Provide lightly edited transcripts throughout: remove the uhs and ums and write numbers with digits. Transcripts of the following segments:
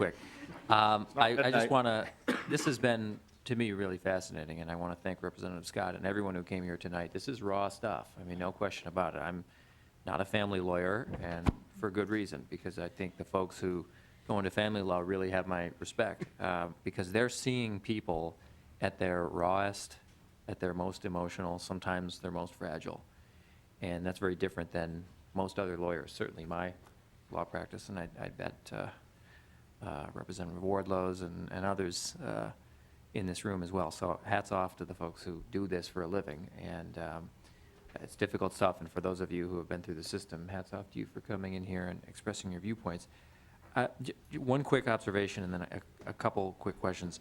quick. I just want to, this has been, to me, really fascinating, and I want to thank Representative Scott and everyone who came here tonight. This is raw stuff. I mean, no question about it. I'm not a family lawyer, and for good reason, because I think the folks who go into family law really have my respect, because they're seeing people at their rawest, at their most emotional, sometimes their most fragile. And that's very different than most other lawyers, certainly my law practice, and I bet Representative Wardlow's and others in this room as well. So hats off to the folks who do this for a living. And it's difficult stuff, and for those of you who have been through the system, hats off to you for coming in here and expressing your viewpoints. One quick observation and then a couple quick questions.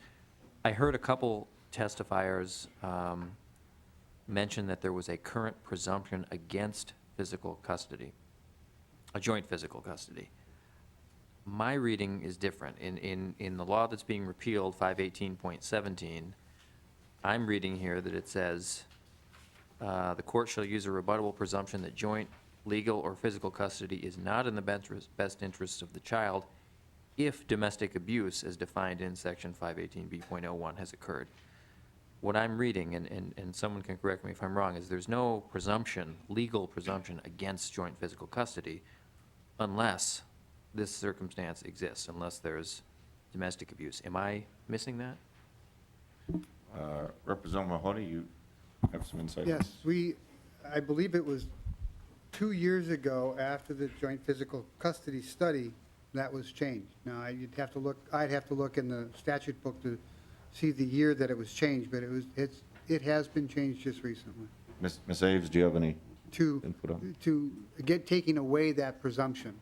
I heard a couple testifiers mention that there was a current presumption against physical custody, a joint physical custody. My reading is different. In the law that's being repealed, 518.17, I'm reading here that it says, the court shall use a rebuttable presumption that joint legal or physical custody is not in the best interests of the child if domestic abuse as defined in section 518B.01 has occurred. What I'm reading, and someone can correct me if I'm wrong, is there's no presumption, legal presumption against joint physical custody unless this circumstance exists, unless there's domestic abuse. Am I missing that? Representative Mahoney, you have some insight? Yes, I believe it was 2 years ago after the joint physical custody study that was changed. Now, I'd have to look in the statute book to see the year that it was changed, but it has been changed just recently Ms. Aves, do you have any to input on? taking away that presumption.